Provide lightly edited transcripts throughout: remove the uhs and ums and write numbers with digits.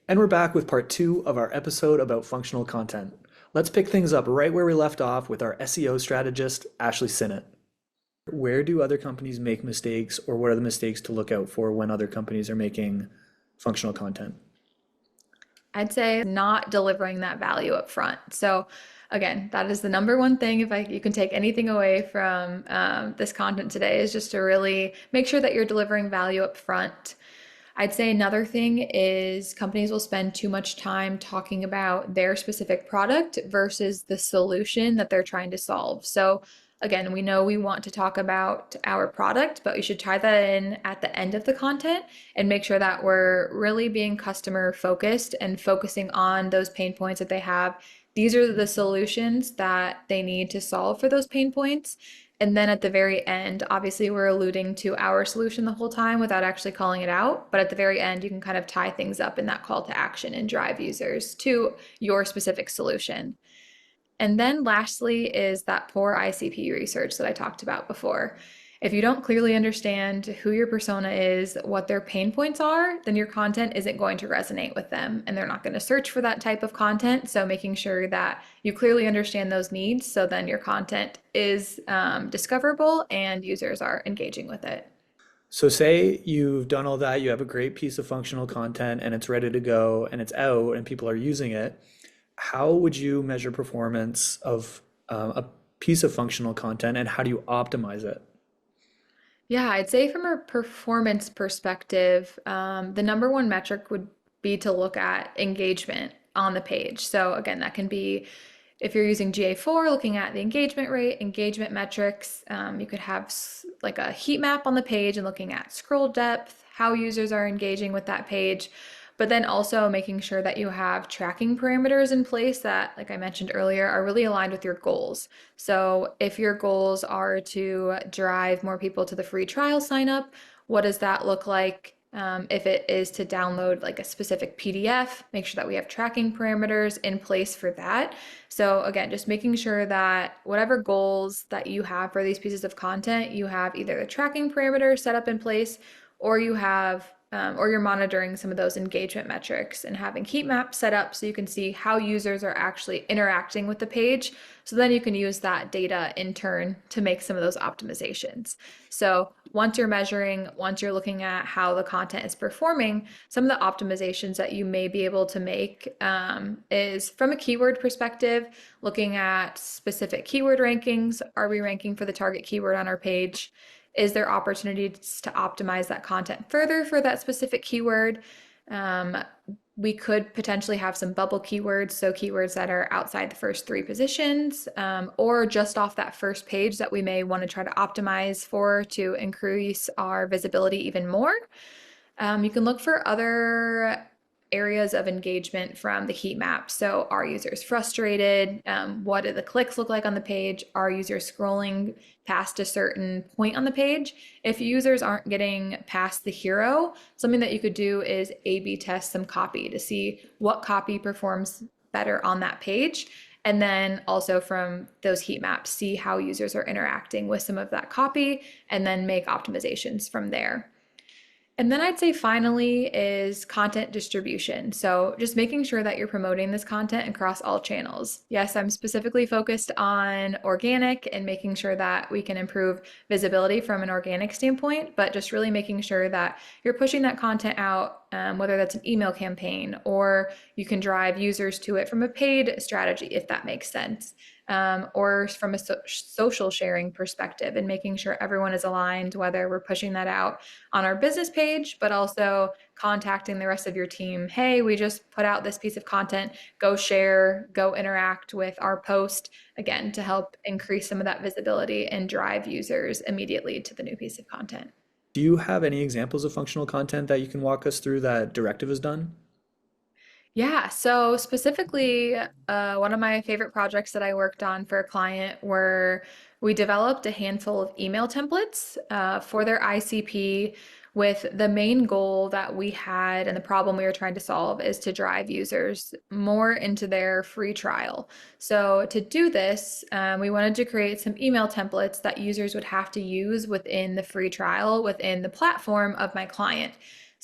And we're back with part two of our episode about functional content. Let's pick things up right where we left off with our SEO strategist, Ashlee Sinnott. Where do other companies make mistakes, or what are the mistakes to look out for when other companies are making functional content? I'd say not delivering that value up front. So again, that is the number one thing. If you can take anything away from this content today, is just to really make sure that you're delivering value up front. I'd say another thing is companies will spend too much time talking about their specific product versus the solution that they're trying to solve. So again, we know we want to talk about our product, but we should tie that in at the end of the content and make sure that we're really being customer focused and focusing on those pain points that they have. These are the solutions that they need to solve for those pain points. And then at the very end, obviously, we're alluding to our solution the whole time without actually calling it out. But at the very end, you can kind of tie things up in that call to action and drive users to your specific solution. And then lastly is that poor ICP research that I talked about before. If you don't clearly understand who your persona is, what their pain points are, then your content isn't going to resonate with them and they're not going to search for that type of content. So making sure that you clearly understand those needs so then your content is discoverable and users are engaging with it. So, say you've done all that, you have a great piece of functional content and it's ready to go and it's out and people are using it. How would you measure performance of a piece of functional content and how do you optimize it? Yeah, I'd say from a performance perspective, the number one metric would be to look at engagement on the page. So again, that can be if you're using GA4, looking at the engagement rate, engagement metrics. You could have like a heat map on the page and looking at scroll depth, how users are engaging with that page. But then also making sure that you have tracking parameters in place that, like I mentioned earlier, are really aligned with your goals. So if your goals are to drive more people to the free trial sign up, what does that look like? If it is to download like a specific PDF, make sure that we have tracking parameters in place for that. So again, just making sure that whatever goals that you have for these pieces of content, you have either the tracking parameters set up in place or you have or you're monitoring some of those engagement metrics and having heat maps set up so you can see how users are actually interacting with the page. So then you can use that data in turn to make some of those optimizations. So once you're measuring, once you're looking at how the content is performing, some of the optimizations that you may be able to make is from a keyword perspective, looking at specific keyword rankings. Are we ranking for the target keyword on our page? Is there opportunities to optimize that content further for that specific keyword? Um, we could potentially have some bubble keywords, so keywords that are outside the first three positions, or just off that first page that we may want to try to optimize for to increase our visibility even more. You can look for other areas of engagement from the heat map. So are users frustrated? What do the clicks look like on the page? Are users scrolling past a certain point on the page? If users aren't getting past the hero, something that you could do is A/B test some copy to see what copy performs better on that page. And then also from those heat maps, see how users are interacting with some of that copy and then make optimizations from there. And then I'd say finally is content distribution. So just making sure that you're promoting this content across all channels. Yes, I'm specifically focused on organic and making sure that we can improve visibility from an organic standpoint, but just really making sure that you're pushing that content out, whether that's an email campaign or you can drive users to it from a paid strategy, if that makes sense. Or from a social sharing perspective and making sure everyone is aligned, whether we're pushing that out on our business page, but also contacting the rest of your team. Hey, we just put out this piece of content. Go share, go interact with our post, again, to help increase some of that visibility and drive users immediately to the new piece of content. Do you have any examples of functional content that you can walk us through that Directive has done? Yeah, so specifically, one of my favorite projects that I worked on for a client were we developed a handful of email templates for their ICP with the main goal that we had and the problem we were trying to solve is to drive users more into their free trial. So to do this, we wanted to create some email templates that users would have to use within the free trial within the platform of my client.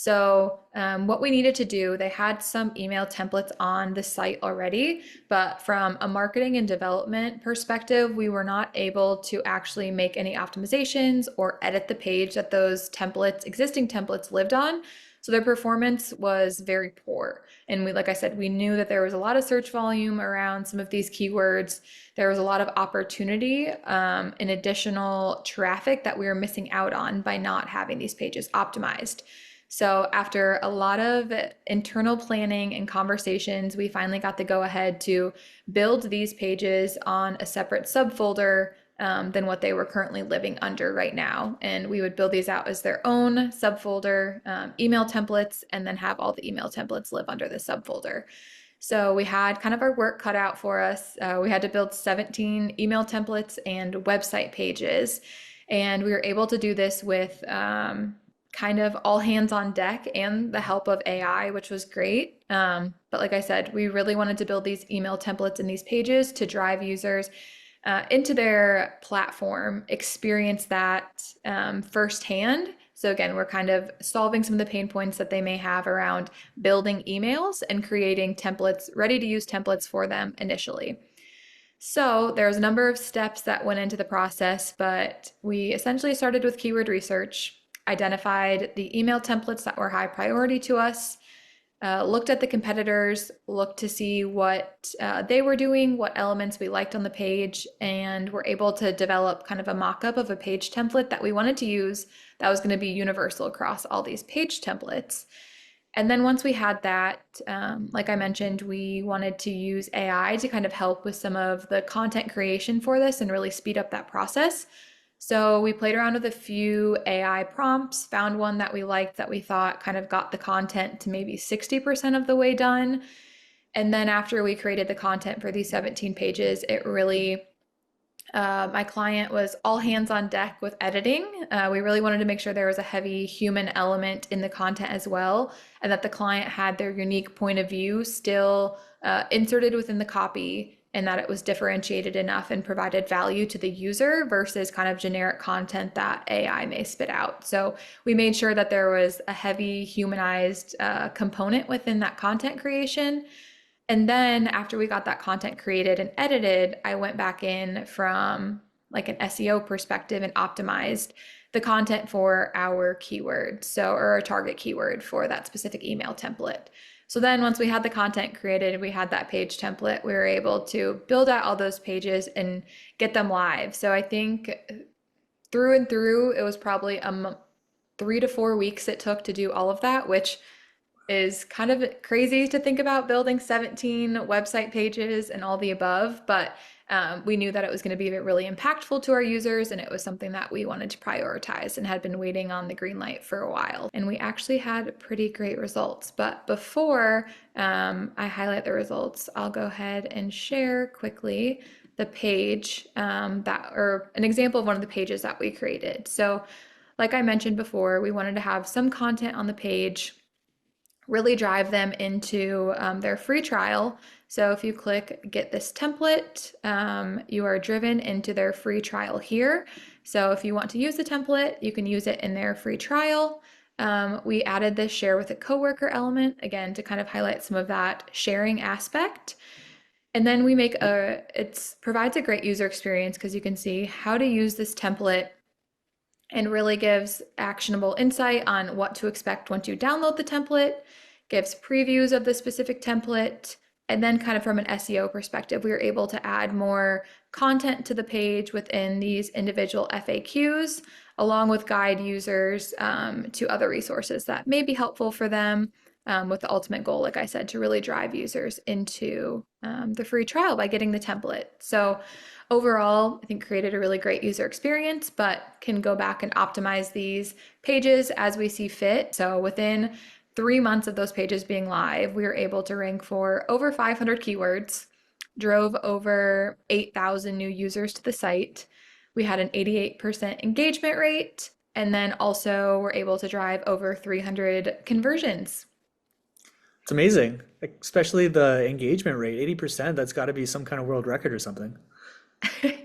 So, what we needed to do, they had some email templates on the site already, but from a marketing and development perspective, we were not able to actually make any optimizations or edit the page that those templates, existing templates, lived on. So their performance was very poor. And we, like I said, we knew that there was a lot of search volume around some of these keywords. There was a lot of opportunity and additional traffic that we were missing out on by not having these pages optimized. So after a lot of internal planning and conversations, we finally got the go ahead to build these pages on a separate subfolder than what they were currently living under right now. And we would build these out as their own subfolder, email templates, and then have all the email templates live under the subfolder. So we had kind of our work cut out for us. We had to build 17 email templates and website pages. And we were able to do this with kind of all hands on deck and the help of AI, which was great. But like I said, we really wanted to build these email templates and these pages to drive users into their platform, experience that firsthand. So again, we're kind of solving some of the pain points that they may have around building emails and creating templates, ready to use templates for them initially. So there's a number of steps that went into the process, but we essentially started with keyword research, identified the email templates that were high priority to us, looked at the competitors, looked to see what they were doing, what elements we liked on the page, and were able to develop kind of a mock-up of a page template that we wanted to use that was going to be universal across all these page templates. And then once we had that, like I mentioned, we wanted to use AI to kind of help with some of the content creation for this and really speed up that process. So we played around with a few AI prompts, found one that we liked that we thought kind of got the content to maybe 60% of the way done. And then after we created the content for these 17 pages, it really my client was all hands on deck with editing. We really wanted to make sure there was a heavy human element in the content as well, and that the client had their unique point of view still inserted within the copy, and that it was differentiated enough and provided value to the user versus kind of generic content that AI may spit out. So we made sure that there was a heavy humanized component within that content creation. And then after we got that content created and edited, I went back in from like an SEO perspective and optimized the content for our keyword, so or a target keyword for that specific email template. So then once we had the content created, we had that page template, we were able to build out all those pages and get them live. So I think through and through, it was probably 3 to 4 weeks it took to do all of that, which is kind of crazy to think about building 17 website pages and all the above, but we knew that it was going to be really impactful to our users, and it was something that we wanted to prioritize and had been waiting on the green light for a while. And we actually had pretty great results. But before I highlight the results, I'll go ahead and share quickly the page or an example of one of the pages that we created. So like I mentioned before, we wanted to have some content on the page, really drive them into their free trial. So if you click get this template, you are driven into their free trial here. So if you want to use the template, you can use it in their free trial. We added this share with a coworker element, again, to kind of highlight some of that sharing aspect. And then we make it provides a great user experience because you can see how to use this template and really gives actionable insight on what to expect once you download the template, gives previews of the specific template, and then kind of from an SEO perspective, we were able to add more content to the page within these individual FAQs, along with guide users to other resources that may be helpful for them, with the ultimate goal, like I said, to really drive users into the free trial by getting the template. So overall, I think created a really great user experience, but can go back and optimize these pages as we see fit. So within 3 months of those pages being live, we were able to rank for over 500 keywords, drove over 8,000 new users to the site. We had an 88% engagement rate, and then also were able to drive over 300 conversions. It's amazing, especially the engagement rate, 80%. That's got to be some kind of world record or something.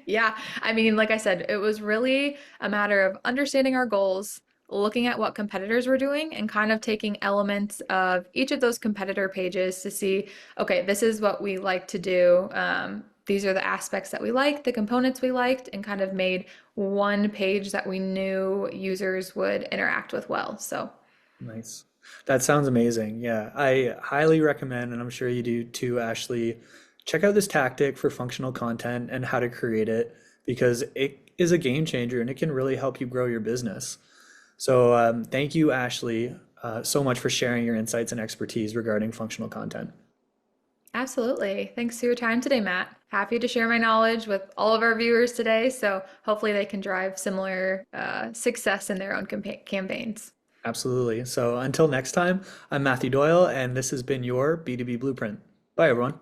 Yeah, I mean, like I said, it was really a matter of understanding our goals, looking at what competitors were doing and kind of taking elements of each of those competitor pages to see, okay, this is what we like to do. These are the aspects that we liked, the components we liked, and kind of made one page that we knew users would interact with well. So, Nice. That sounds amazing. Yeah, I highly recommend, and I'm sure you do too, Ashley, check out this tactic for functional content and how to create it because it is a game changer and it can really help you grow your business. So, thank you, Ashley, so much for sharing your insights and expertise regarding functional content. absolutely. Thanks for your time today, Matt. Happy to share my knowledge with all of our viewers today. So, hopefully, they can drive similar success in their own campaigns. Absolutely. So, until next time, I'm Matthew Doyle, and this has been your B2B Blueprint. Bye, everyone.